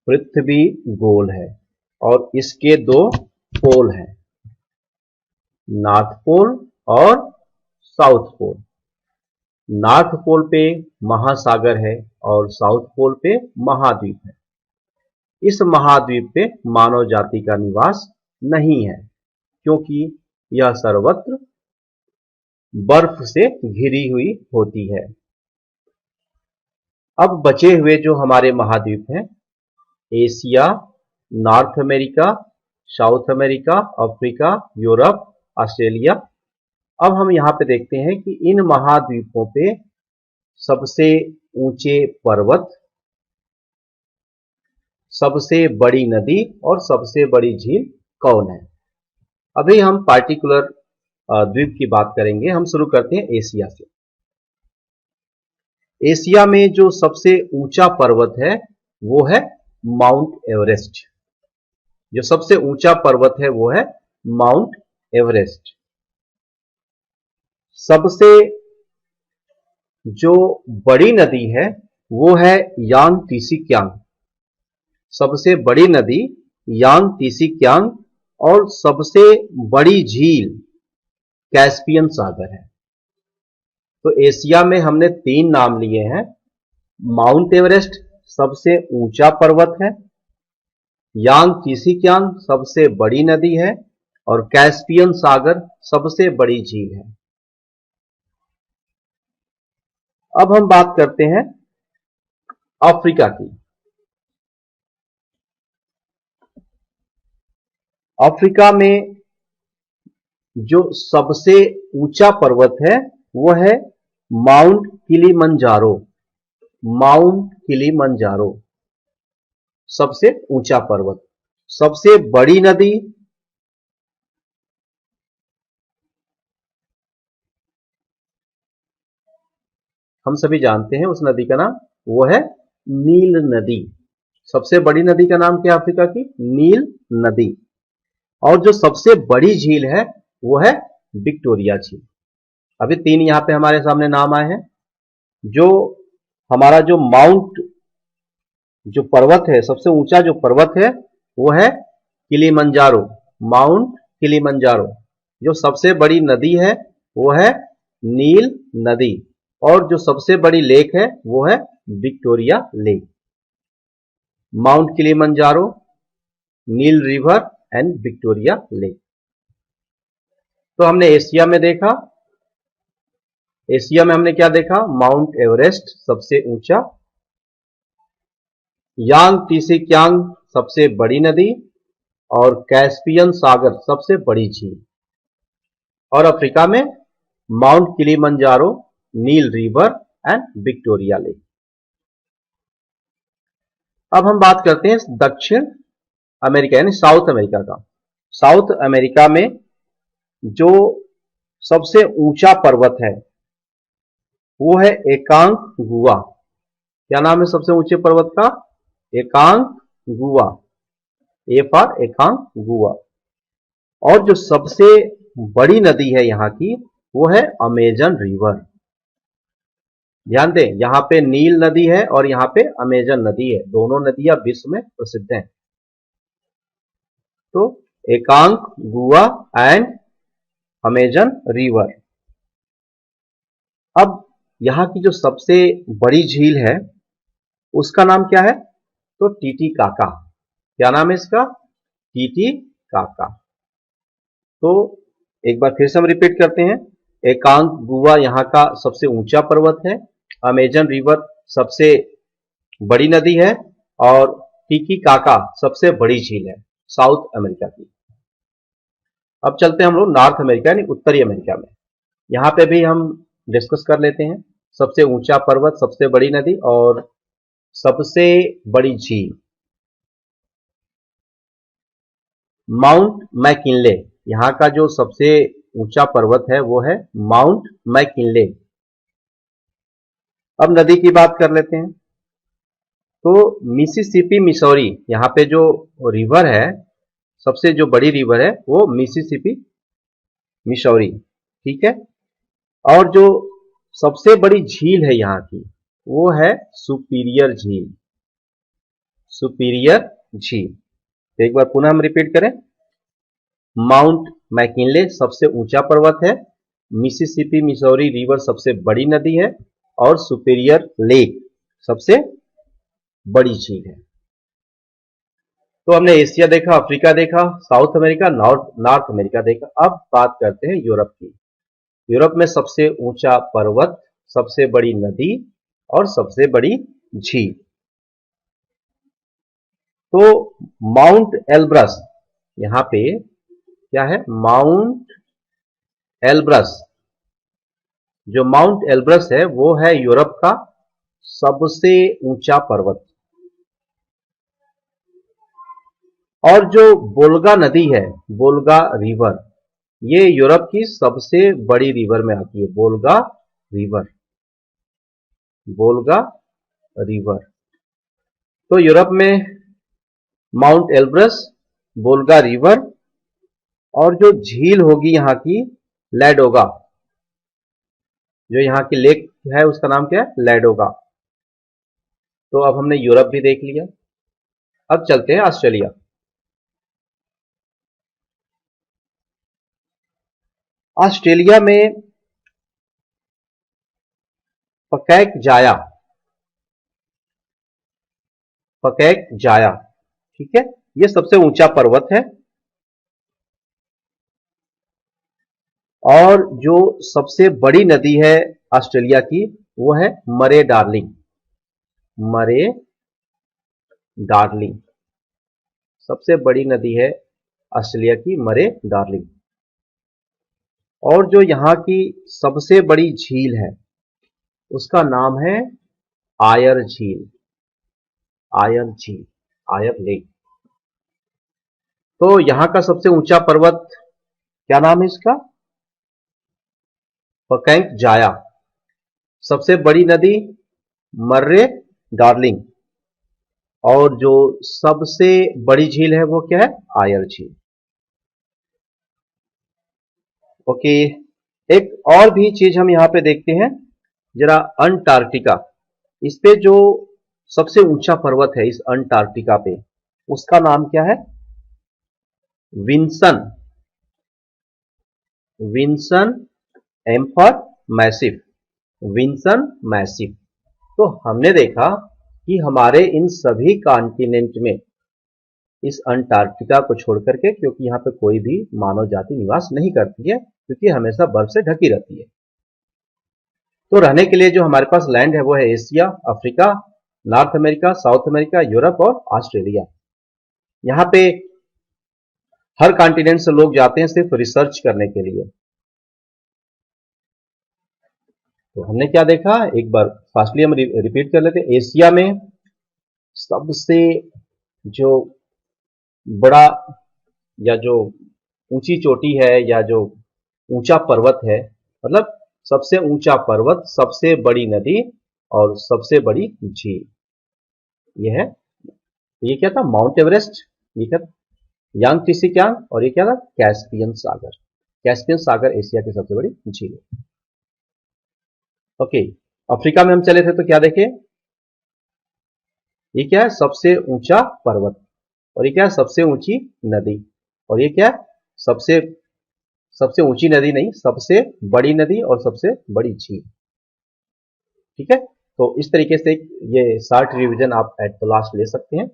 पृथ्वी गोल है और इसके दो पोल हैं, नॉर्थ पोल और साउथ पोल। नॉर्थ पोल पे महासागर है और साउथ पोल पे महाद्वीप है। इस महाद्वीप पे मानव जाति का निवास नहीं है क्योंकि यह सर्वत्र बर्फ से घिरी हुई होती है। अब बचे हुए जो हमारे महाद्वीप हैं, Asia, north America, south America, Africa, Europe, Australia. अब हम यहाँ पे देखते हैं कि इन महाद्वीपों पे सबसे ऊंचे पर्वत, सबसे बड़ी नदी और सबसे बड़ी झील कौन है? अभी हम पार्टिकुलर द्वीप की बात करेंगे। हम शुरू करते हैं एशिया से। एशिया में जो सबसे ऊंचा पर्वत है वो है माउंट एवरेस्ट। जो सबसे ऊंचा पर्वत है वो है माउंट एवरेस्ट। सबसे जो बड़ी नदी है वो है यांगत्से। सबसे बड़ी नदी यांगत्से और सबसे बड़ी झील कैस्पियन सागर है। तो एशिया में हमने 3 नाम लिए हैं। माउंट एवरेस्ट सबसे ऊंचा पर्वत है, यांगत्से सबसे बड़ी नदी है और कैस्पियन सागर सबसे बड़ी झील है। अब हम बात करते हैं अफ्रीका की। अफ्रीका में जो सबसे ऊंचा पर्वत है वो है माउंट किलिमंजारो। माउंट किलिमंजारो सबसे ऊंचा पर्वत। सबसे बड़ी नदी हम सभी जानते हैं, उस नदी का नाम वो है नील नदी। सबसे बड़ी नदी का नाम क्या है अफ्रीका की? नील नदी। और जो सबसे बड़ी झील है वो है विक्टोरिया झील। अभी 3 यहां पे हमारे सामने नाम आए हैं। जो हमारा जो माउंट जो पर्वत है, सबसे ऊंचा जो पर्वत है वो है किलिमंजारो, माउंट किलिमंजारो। जो सबसे बड़ी नदी है वो है नील नदी और जो सबसे बड़ी लेक है वो है विक्टोरिया लेक। माउंट किलिमंजारो, नील रिवर एंड विक्टोरिया लेक। तो हमने एशिया में देखा। एशिया में हमने क्या देखा? माउंट एवरेस्ट सबसे ऊंचा, यांगत्से सबसे बड़ी नदी और कैस्पियन सागर सबसे बड़ी झील। और अफ्रीका में माउंट किलिमंजारो, नील रिवर एंड विक्टोरिया लेक। अब हम बात करते हैं दक्षिण अमेरिका यानी साउथ अमेरिका का। साउथ अमेरिका में जो सबसे ऊंचा पर्वत है वो है एकांगुआ। क्या नाम है सबसे ऊंचे पर्वत का? एकांगुआ। A for एकांगुआ। और जो सबसे बड़ी नदी है यहां की वो है अमेजन रिवर। ध्यान दें, यहां पे नील नदी है और यहां पे अमेजन नदी है। दोनों नदियां विश्व में प्रसिद्ध हैं। तो एकांगुआ एंड अमेजन रिवर। अब यहां की जो सबसे बड़ी झील है उसका नाम क्या है? तो टीटीकाका। क्या नाम है इसका? टीटीकाका। तो एक बार फिर से हम रिपीट करते हैं। एकांगुआ यहां का सबसे ऊंचा पर्वत है, अमेजन रिवर सबसे बड़ी नदी है और टीटीकाका सबसे बड़ी झील है साउथ अमेरिका की। अब चलते हैं हम लोग नॉर्थ अमेरिका यानी उत्तरी अमेरिका में। यहां पे भी हम डिस्कस कर लेते हैं सबसे ऊंचा पर्वत, सबसे बड़ी नदी और सबसे बड़ी झील। माउंट मैकिनले, यहां का जो सबसे ऊंचा पर्वत है वो है माउंट मैकिनले। अब नदी की बात कर लेते हैं। तो मिसिसिपी मिसौरी, यहां पे जो रिवर है, सबसे जो बड़ी रिवर है वो मिसिसिपी मिसौरी। ठीक है। और जो सबसे बड़ी झील है यहां की वो है सुपीरियर झील। सुपीरियर झील। तो एक बार पुनः हम रिपीट करें, माउंट मैकिनले सबसे ऊंचा पर्वत है, मिसिसिपी मिसौरी रिवर सबसे बड़ी नदी है, और सुपीरियर लेक सबसे बड़ी झील है। तो हमने एशिया देखा, अफ्रीका देखा, साउथ अमेरिका, नॉर्थ अमेरिका देखा। अब बात करते हैं यूरोप की। यूरोप में सबसे ऊंचा पर्वत, सबसे बड़ी नदी और सबसे बड़ी झील। तो माउंट एल्ब्रस, यहां पे क्या है, माउंट एल्ब्रस, जो माउंट एल्ब्रस है वो है यूरोप का सबसे ऊंचा पर्वत। और जो बोल्गा नदी है, बोल्गा रिवर, ये यूरोप की सबसे बड़ी रिवर में आती है, बोल्गा रिवर, बोल्गा रिवर। तो यूरोप में माउंट एल्ब्रस, बोल्गा रिवर, और जो झील होगी यहां की लैडोगा, जो यहां की लेक है उसका नाम क्या है, लैडोगा। तो अब हमने यूरोप भी देख लिया। अब चलते हैं ऑस्ट्रेलिया। ऑस्ट्रेलिया में पकैक जाया, पकैक जाया, ठीक है, ये सबसे ऊंचा पर्वत है। और जो सबसे बड़ी नदी है ऑस्ट्रेलिया की वो है मरे डार्लिंग, मरे डार्लिंग सबसे बड़ी नदी है ऑस्ट्रेलिया की, मरे डार्लिंग। और जो यहां की सबसे बड़ी झील है उसका नाम है आयर झील, आयर झील, आयर लेक। तो यहां का सबसे ऊंचा पर्वत क्या नाम है इसका, पकैंक जाया। सबसे बड़ी नदी मर्रे डार्लिंग, और जो सबसे बड़ी झील है वो क्या है, आयर झील। ओके, एक और भी चीज हम यहां पे देखते हैं जरा, अंटार्कटिका। इस पे जो सबसे ऊंचा पर्वत है इस अंटार्कटिका पे, उसका नाम क्या है, Vinson, Vinson, M for Massif, Vinson Massif. तो हमने देखा कि हमारे इन सभी कॉन्टिनेंट में इस अंटार्कटिका को छोड़ करके, क्योंकि यहाँ पे कोई भी मानव जाति निवास नहीं करती है, क्योंकि हमेशा बर्फ से ढकी रहती है। तो रहने के लिए जो हमारे पास लैंड है वो है Asia, Africa, north America, south America, Europe और ऑस्ट्रेलिया। यहाँ पे हर कॉन्टिनेंट से लोग जाते हैं सिर्फ रिसर्च करने के लिए। तो हमने क्या देखा, एक बार फास्टली हम रिपीट कर लेते हैं। एशिया में सबसे जो बड़ा या जो ऊंची चोटी है या जो ऊंचा पर्वत है, मतलब सबसे ऊंचा पर्वत, सबसे बड़ी नदी और सबसे बड़ी झील, ये है, ये क्या था, माउंट एवरेस्ट, ये क्या था, यांग टिसिक्यांग, और ये क्या था, कैस्पियन सागर। कैस्पियन सागर एशिया की सबसे बड़ी झील है। ओके, अफ्रीका में हम चले थे तो क्या देखे, ये क्या है, सबसे ऊंचा पर्वत, और ये क्या है, सबसे ऊंची नदी, और ये क्या है, सबसे सबसे ऊंची नदी नहीं, सबसे बड़ी नदी और सबसे बड़ी झील। ठीक है, तो इस तरीके से ये शॉर्ट रिवीजन आप एट द लास्ट ले सकते हैं।